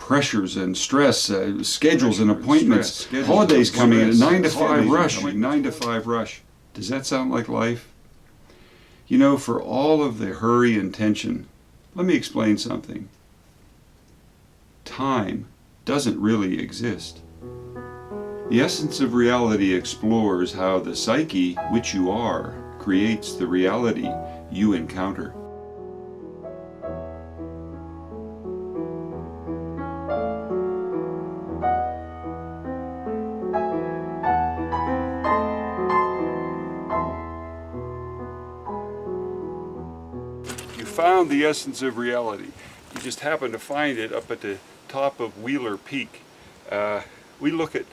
pressures and stress, schedules and appointments, holidays coming in, a 9 to 5 rush. 9 to 5 rush. Does that sound like life? You know, for all of the hurry and tension, let me explain something. Time doesn't really exist. The essence of reality explores how the psyche, which you are, creates the reality you encounter. You found the essence of reality. You just happen to find it up at the top of Wheeler Peak. We look at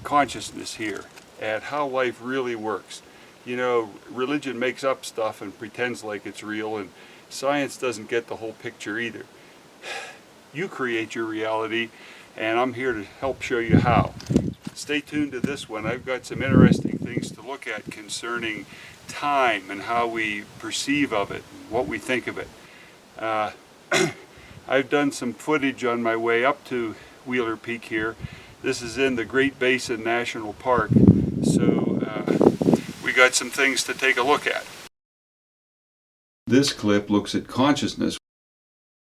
consciousness here, at how life really works. You know, religion makes up stuff and pretends like it's real, and science doesn't get the whole picture either. You create your reality, and I'm here to help show you how. Stay tuned to this one. I've got some interesting things to look at concerning time and how we perceive of it, what we think of it. I've done some footage on my way up to Wheeler Peak here. This is in the Great Basin National Park, so we got some things to take a look at. This clip looks at consciousness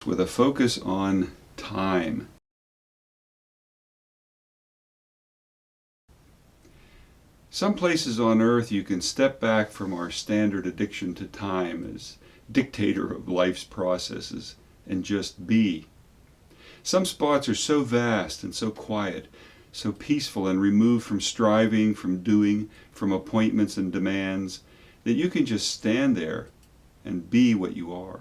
with a focus on time. Some places on Earth you can step back from our standard addiction to time as dictator of life's processes and just be. Some spots are so vast and so quiet, so peaceful and removed from striving, from doing, from appointments and demands, that you can just stand there and be what you are.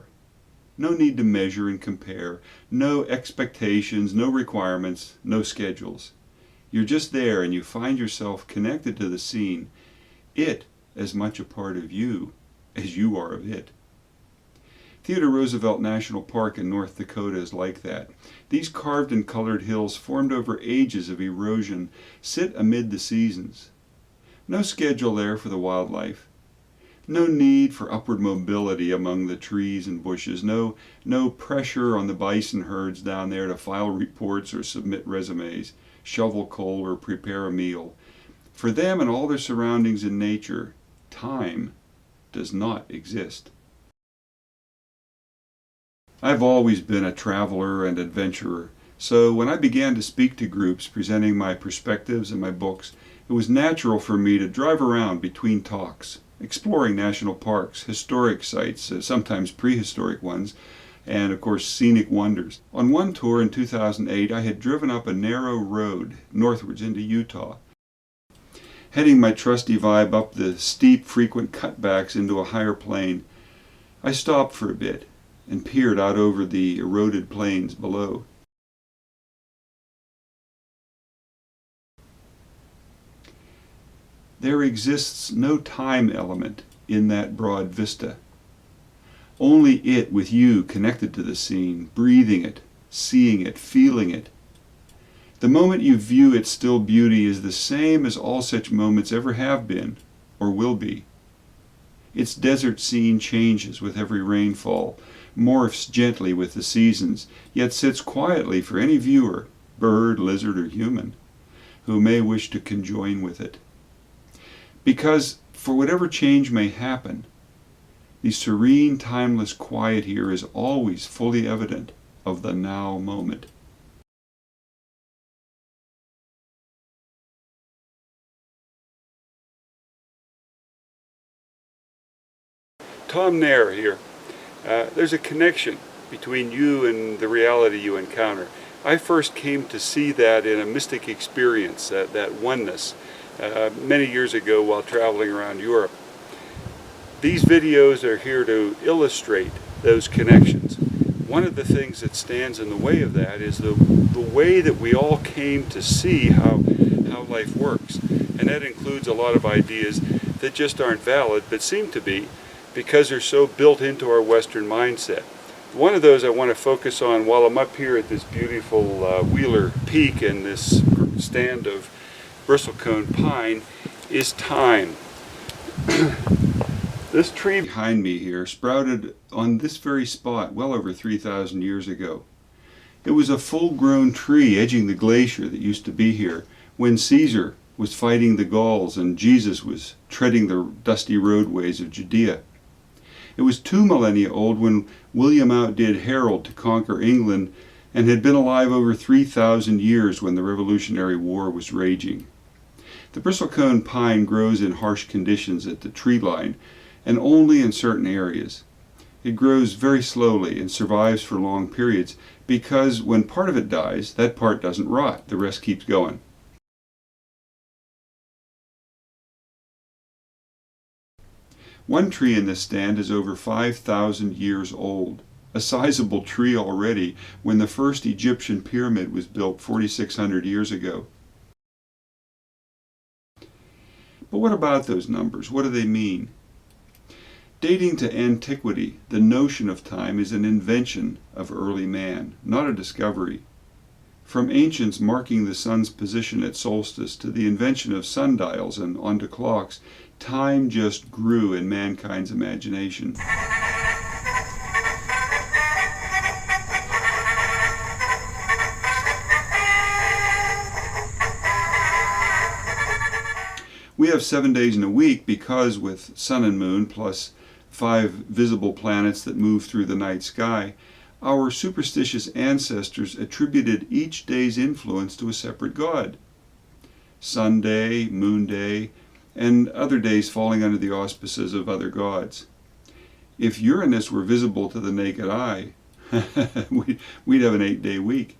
No need to measure and compare, no expectations, no requirements, no schedules. You're just there and you find yourself connected to the scene, it as much a part of you as you are of it. Theodore Roosevelt National Park in North Dakota is like that. These carved and colored hills, formed over ages of erosion, sit amid the seasons. No schedule there for the wildlife. No need for upward mobility among the trees and bushes. No pressure on the bison herds down there to file reports or submit resumes, shovel coal or prepare a meal. For them and all their surroundings in nature, time does not exist. I've always been a traveler and adventurer, so when I began to speak to groups presenting my perspectives and my books, it was natural for me to drive around between talks, exploring national parks, historic sites, sometimes prehistoric ones, and of course scenic wonders. On one tour in 2008, I had driven up a narrow road northwards into Utah. Heading my trusty vibe up the steep, frequent cutbacks into a higher plane, I stopped for a bit and peered out over the eroded plains below. There exists no time element in that broad vista. Only it with you connected to the scene, breathing it, seeing it, feeling it. The moment you view its still beauty is the same as all such moments ever have been or will be. Its desert scene changes with every rainfall, morphs gently with the seasons, yet sits quietly for any viewer, bird, lizard, or human, who may wish to conjoin with it. Because, for whatever change may happen, the serene, timeless quiet here is always fully evident of the now moment. Tom Nair here. There's a connection between you and the reality you encounter. I first came to see that in a mystic experience, that oneness, many years ago while traveling around Europe. These videos are here to illustrate those connections. One of the things that stands in the way of that is the way that we all came to see how life works. And that includes a lot of ideas that just aren't valid, but seem to be, because they're so built into our Western mindset. One of those I want to focus on while I'm up here at this beautiful Wheeler Peak and this stand of bristlecone pine is time. This tree behind me here sprouted on this very spot well over 3,000 years ago. It was a full-grown tree edging the glacier that used to be here when Caesar was fighting the Gauls and Jesus was treading the dusty roadways of Judea. It was 2 millennia old when William outdid Harold to conquer England and had been alive over 3,000 years when the Revolutionary War was raging. The bristlecone pine grows in harsh conditions at the tree line and only in certain areas. It grows very slowly and survives for long periods because when part of it dies, that part doesn't rot, the rest keeps going. One tree in this stand is over 5,000 years old, a sizable tree already when the first Egyptian pyramid was built 4,600 years ago. But what about those numbers? What do they mean? Dating to antiquity, the notion of time is an invention of early man, not a discovery. From ancients marking the sun's position at solstice to the invention of sundials and onto clocks, time just grew in mankind's imagination. We have 7 days in a week because with sun and moon plus 5 visible planets that move through the night sky, our superstitious ancestors attributed each day's influence to a separate god. Sun day, moon day, and other days falling under the auspices of other gods. If Uranus were visible to the naked eye, we'd have an 8-day week.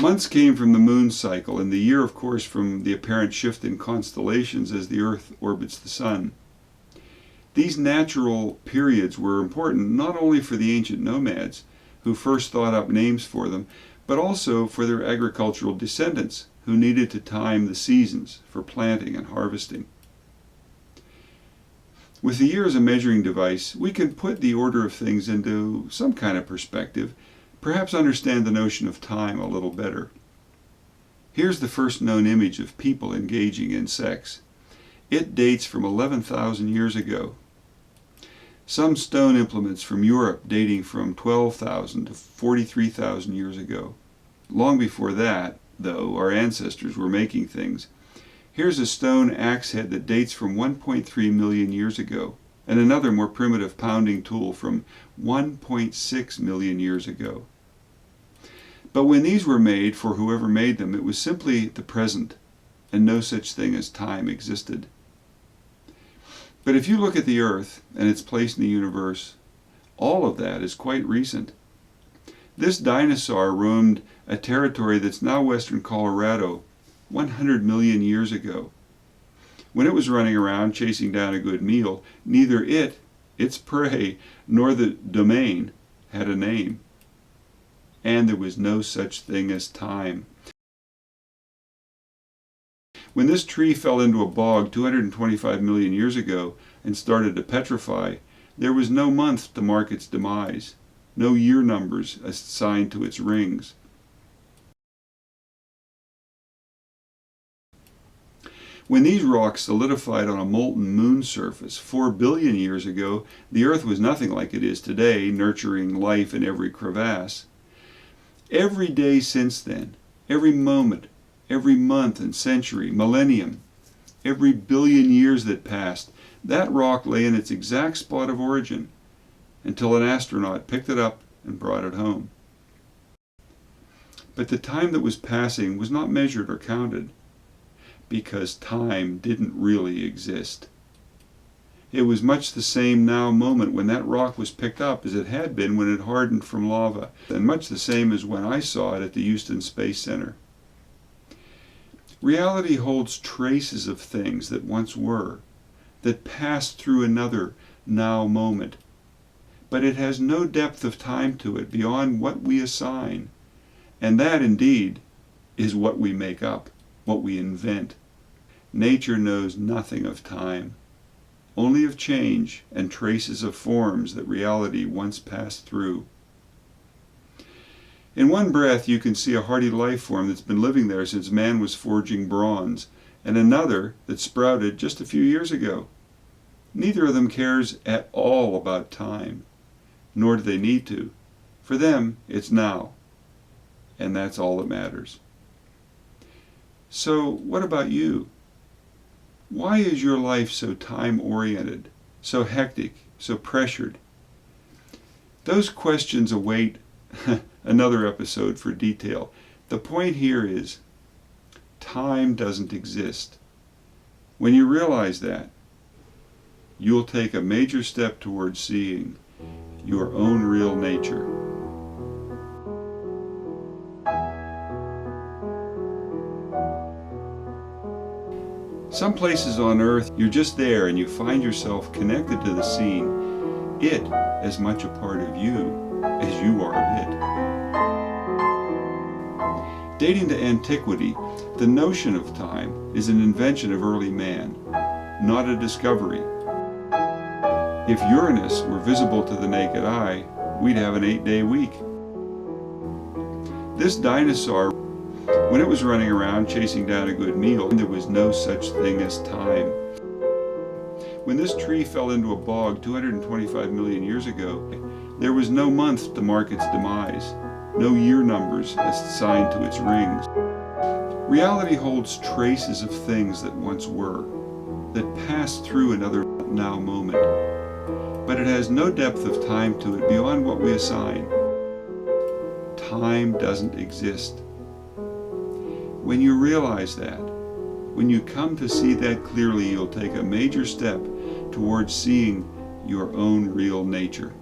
Months came from the moon cycle, and the year, of course, from the apparent shift in constellations as the Earth orbits the sun. These natural periods were important not only for the ancient nomads, who first thought up names for them, but also for their agricultural descendants, who needed to time the seasons for planting and harvesting. With the year as a measuring device, we can put the order of things into some kind of perspective, perhaps understand the notion of time a little better. Here's the first known image of people engaging in sex. It dates from 11,000 years ago. Some stone implements from Europe dating from 12,000 to 43,000 years ago. Long before that, though, our ancestors were making things. Here's a stone axe head that dates from 1.3 million years ago, and another more primitive pounding tool from 1.6 million years ago. But when these were made for whoever made them, it was simply the present, and no such thing as time existed. But if you look at the Earth and its place in the universe, all of that is quite recent. This dinosaur roamed a territory that's now western Colorado 100 million years ago. When it was running around chasing down a good meal, neither it, its prey, nor the domain had a name. And there was no such thing as time. When this tree fell into a bog 225 million years ago and started to petrify, there was no month to mark its demise, no year numbers assigned to its rings. When these rocks solidified on a molten moon surface 4 billion years ago, the Earth was nothing like it is today, nurturing life in every crevasse. Every day since then, every moment, every month and century, millennium, every billion years that passed, that rock lay in its exact spot of origin until an astronaut picked it up and brought it home. But the time that was passing was not measured or counted, because time didn't really exist. It was much the same now moment when that rock was picked up as it had been when it hardened from lava, and much the same as when I saw it at the Houston Space Center. Reality holds traces of things that once were, that passed through another now moment, but it has no depth of time to it beyond what we assign, and that indeed is what we make up, what we invent. Nature knows nothing of time, only of change and traces of forms that reality once passed through. In one breath you can see a hardy life form that's been living there since man was forging bronze, and another that sprouted just a few years ago. Neither of them cares at all about time, nor do they need to. For them, it's now, and that's all that matters. So, what about you? Why is your life so time-oriented, so hectic, so pressured? Those questions await another episode for detail. The point here is, time doesn't exist. When you realize that, you'll take a major step towards seeing your own real nature. Some places on earth, you're just there and you find yourself connected to the scene, it as much a part of you as you are of it. Dating to antiquity, the notion of time is an invention of early man, not a discovery. If Uranus were visible to the naked eye, we'd have an 8-day week. This dinosaur, when it was running around chasing down a good meal, there was no such thing as time. When this tree fell into a bog 225 million years ago, there was no month to mark its demise, no year numbers assigned to its rings. Reality holds traces of things that once were, that passed through another now moment, but it has no depth of time to it beyond what we assign. Time doesn't exist. When you realize that, when you come to see that clearly, you'll take a major step towards seeing your own real nature.